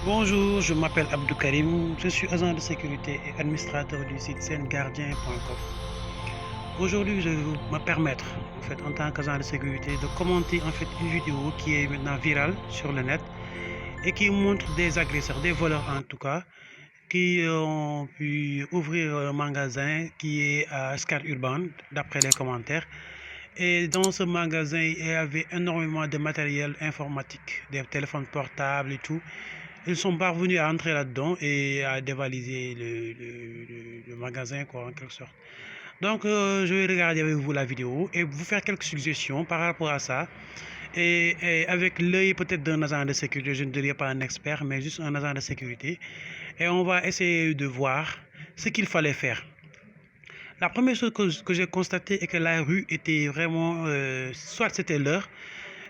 Bonjour, je m'appelle Abdou Karim, je suis agent de sécurité et administrateur du site sengardien.com. Aujourd'hui, je vais me permettre, en tant qu'agent de sécurité, de commenter une vidéo qui est maintenant virale sur le net et qui montre des agresseurs, des voleurs en tout cas, qui ont pu ouvrir un magasin qui est à Scar Urban, d'après les commentaires. Et dans ce magasin, il y avait énormément de matériel informatique, des téléphones portables et tout. Ils sont parvenus à entrer là-dedans et à dévaliser le magasin, quoi, en quelque sorte. Donc, je vais regarder avec vous la vidéo et vous faire quelques suggestions par rapport à ça. Et avec l'œil peut-être d'un agent de sécurité, je ne dirais pas un expert, mais juste un agent de sécurité. Et on va essayer de voir ce qu'il fallait faire. La première chose que j'ai constaté est que la rue était vraiment, soit c'était l'heure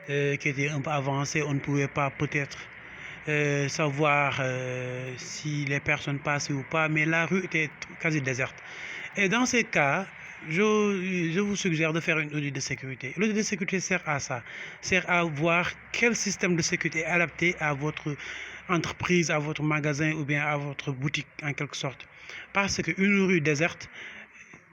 qui était un peu avancée, on ne pouvait pas peut-être savoir si les personnes passaient ou pas, mais la rue était quasi déserte. Et dans ces cas, je vous suggère de faire une audit de sécurité. L'audit de sécurité sert à ça, sert à voir quel système de sécurité est adapté à votre entreprise, à votre magasin ou bien à votre boutique en quelque sorte. Parce qu'une rue déserte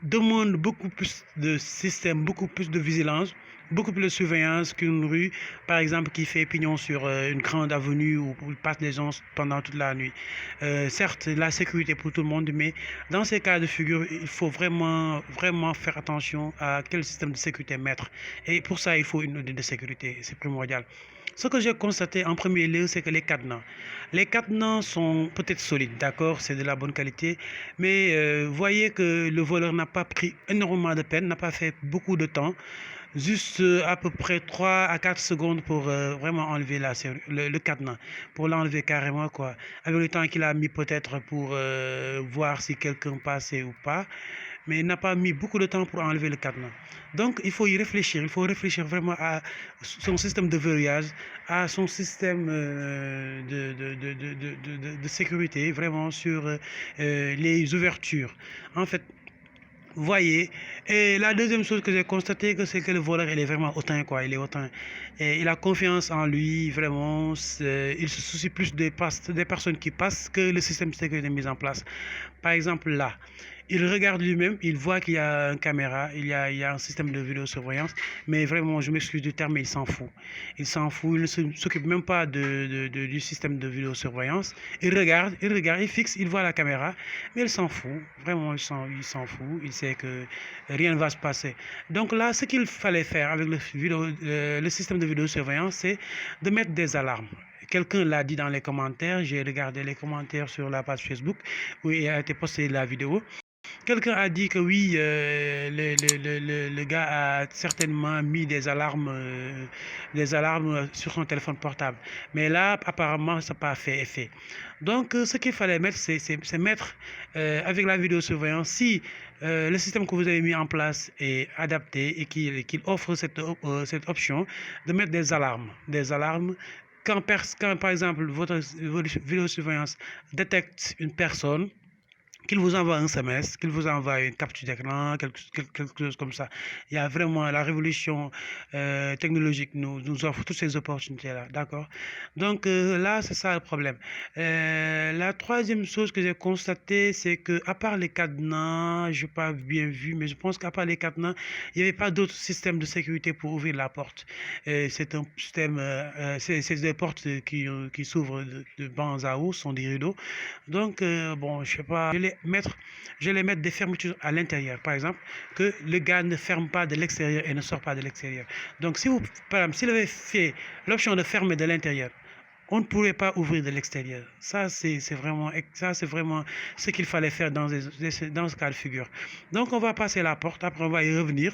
demande beaucoup plus de système, beaucoup plus de vigilance, beaucoup plus de surveillance qu'une rue, par exemple, qui fait pignon sur une grande avenue où passent des gens pendant toute la nuit. Certes, la sécurité pour tout le monde, mais dans ces cas de figure, il faut vraiment, vraiment faire attention à quel système de sécurité mettre. Et pour ça, il faut une audit de sécurité, c'est primordial. Ce que j'ai constaté en premier lieu, c'est que les cadenas sont peut-être solides, d'accord, c'est de la bonne qualité, mais voyez que le voleur n'a pas pris énormément de peine, n'a pas fait beaucoup de temps, juste à peu près 3 à 4 secondes pour vraiment enlever le cadenas, pour l'enlever carrément, quoi. Avec le temps qu'il a mis peut-être pour voir si quelqu'un passait ou pas, mais il n'a pas mis beaucoup de temps pour enlever le cadenas. Donc il faut y réfléchir, il faut réfléchir vraiment à son système de verrouillage, à son système de sécurité, vraiment sur les ouvertures. En fait, voyez. Et la deuxième chose que j'ai constaté, c'est que le voleur, il est vraiment hautain, quoi. Il est hautain. Et il a confiance en lui, vraiment. Il se soucie plus des personnes qui passent que le système de sécurité mis en place. Par exemple, là, il regarde lui-même, il voit qu'il y a une caméra, il y a un système de vidéosurveillance, mais vraiment, je m'excuse du terme, mais il s'en fout. Il s'en fout, il ne s'occupe même pas du système de vidéosurveillance. Il fixe, il voit la caméra, mais il s'en fout. Vraiment, il s'en fout. Il sait que rien ne va se passer. Donc là, ce qu'il fallait faire avec le système de vidéosurveillance, c'est de mettre des alarmes. Quelqu'un l'a dit dans les commentaires, j'ai regardé les commentaires sur la page Facebook où il a été posté la vidéo. Quelqu'un a dit que oui, le gars a certainement mis des alarmes sur son téléphone portable. Mais là, apparemment, ça n'a pas fait effet. Donc, ce qu'il fallait mettre, c'est mettre avec la vidéosurveillance, si le système que vous avez mis en place est adapté et qu'il offre cette option, de mettre des alarmes. Des alarmes quand par exemple, votre vidéosurveillance détecte une personne, qu'il vous envoie un SMS, qu'il vous envoie une capture d'écran, quelque chose comme ça. Il y a vraiment la révolution technologique nous offre toutes ces opportunités-là, d'accord? Donc là, c'est ça le problème. La troisième chose que j'ai constatée, c'est que à part les cadenas, je n'ai pas bien vu, mais je pense qu'à part les cadenas, il n'y avait pas d'autre système de sécurité pour ouvrir la porte. C'est un système, c'est des portes qui s'ouvrent de bancs à eau, sont des rideaux. Donc, bon, je sais pas, je les mettre des fermetures à l'intérieur, par exemple, que le gars ne ferme pas de l'extérieur et ne sort pas de l'extérieur. Donc, si vous, par exemple, s'il avait fait l'option de fermer de l'intérieur, on ne pourrait pas ouvrir de l'extérieur. Ça, c'est vraiment ce qu'il fallait faire dans ce cas de figure. Donc, on va passer la porte, après on va y revenir.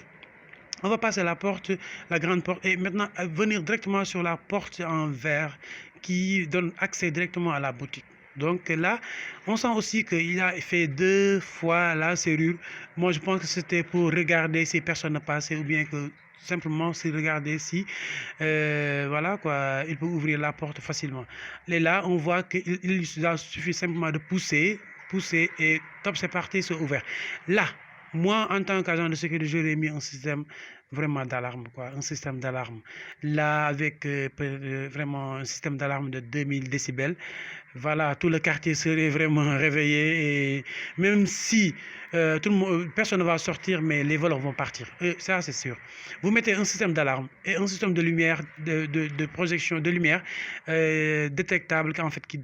On va passer la porte, la grande porte, et maintenant venir directement sur la porte en verre qui donne accès directement à la boutique. Donc là, on sent aussi qu'il a fait 2 fois la serrure. Moi, je pense que c'était pour regarder si personne ne passait ou bien que simplement c'est regarder si voilà quoi, il peut ouvrir la porte facilement. Et là, on voit qu'il suffit simplement de pousser et top, c'est parti, c'est ouvert. Là, moi, en tant qu'agent de sécurité, j'aurais mis un système vraiment d'alarme, quoi, un système d'alarme. Là, avec vraiment un système d'alarme de 2000 décibels, voilà, tout le quartier serait vraiment réveillé et même si tout le monde, personne ne va sortir, mais les voleurs vont partir. Ça, c'est sûr. Vous mettez un système d'alarme et un système de lumière, de projection de lumière détectable, en fait, qui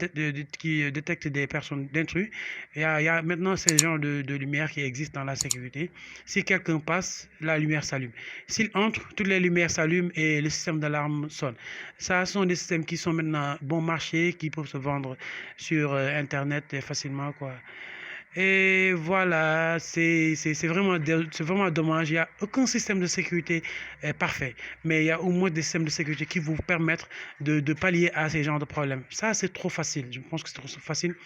détecte des personnes d'intrus. Il y a maintenant ce genre de lumière qui existe dans la sécurité. Si quelqu'un passe, la lumière s'allume. S'il entre, toutes les lumières s'allument et le système d'alarme sonne. Ça ce sont des systèmes qui sont maintenant bon marché, qui peuvent se vendre sur Internet facilement, quoi. Et voilà, c'est vraiment dommage. Il n'y a aucun système de sécurité parfait, mais il y a au moins des systèmes de sécurité qui vous permettent de pallier à ces genres de problèmes. Ça, c'est trop facile. Je pense que c'est trop facile.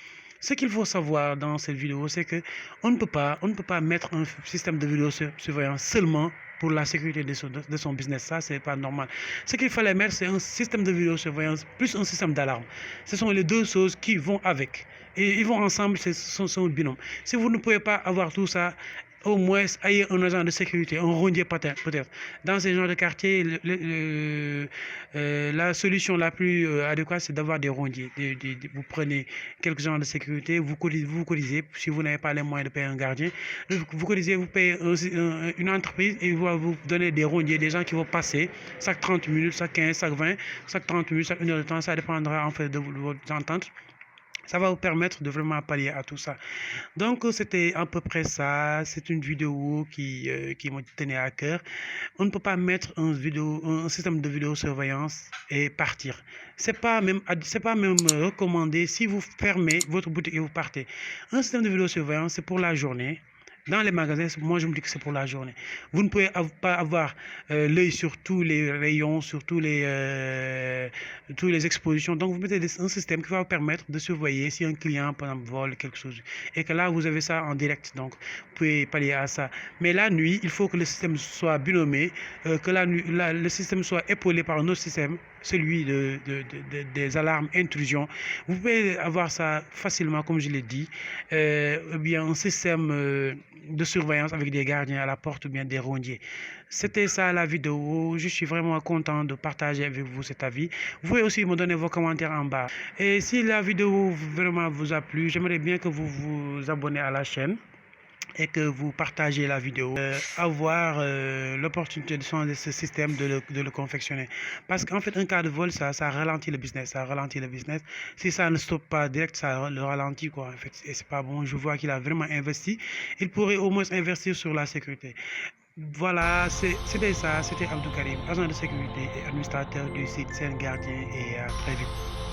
Ce qu'il faut savoir dans cette vidéo, c'est que on ne peut pas mettre un système de vidéosurveillance seulement pour la sécurité de son business. Ça, c'est pas normal. Ce qu'il fallait mettre, c'est un système de vidéosurveillance plus un système d'alarme. Ce sont les deux choses qui vont avec. Et ils vont ensemble, c'est son binôme. Si vous ne pouvez pas avoir tout ça, au moins ayez un agent de sécurité, un rondier peut-être. Dans ces genres de quartiers, la solution la plus adéquate, c'est d'avoir des rondiers. Vous prenez quelques agents de sécurité, vous cotisez. Si vous n'avez pas les moyens de payer un gardien, vous cotisez, vous payez une entreprise et va vous donner des rondiers, des gens qui vont passer chaque 30 minutes, chaque 15, chaque 20, chaque 30 minutes, chaque 1 heure de temps. Ça dépendra en fait de votre entente. Ça va vous permettre de vraiment pallier à tout ça. Donc, c'était à peu près ça. C'est une vidéo qui me tenait à cœur. On ne peut pas mettre un système de vidéosurveillance et partir. C'est pas même recommandé si vous fermez votre boutique et vous partez. Un système de vidéosurveillance, c'est pour la journée. Dans les magasins, moi je me dis que c'est pour la journée. Vous ne pouvez pas avoir l'œil sur tous les rayons, sur toutes les expositions. Donc vous mettez un système qui va vous permettre de surveiller si un client, par exemple, vole quelque chose. Et que là, vous avez ça en direct. Donc vous pouvez pallier à ça. Mais la nuit, il faut que le système soit binomé, que le système soit épaulé par un autre système, celui des alarmes intrusion. Vous pouvez avoir ça facilement, comme je l'ai dit. Ou bien un système de surveillance avec des gardiens à la porte ou bien des rondiers. C'était ça la vidéo. Je suis vraiment content de partager avec vous cet avis. Vous pouvez aussi me donner vos commentaires en bas. Et si la vidéo vraiment vous a plu, j'aimerais bien que vous vous abonnez à la chaîne et que vous partagez la vidéo, avoir l'opportunité de changer ce système, de le confectionner. Parce qu'en fait, un cas de vol, ça ralentit le business. Ça ralentit le business. Si ça ne stoppe pas direct, ça le ralentit, quoi. En fait, et c'est pas bon. Je vois qu'il a vraiment investi. Il pourrait au moins investir sur la sécurité. Voilà, c'était ça. C'était Abdou Karim, agent de sécurité et administrateur du site Sen Gardien. Et à très vite.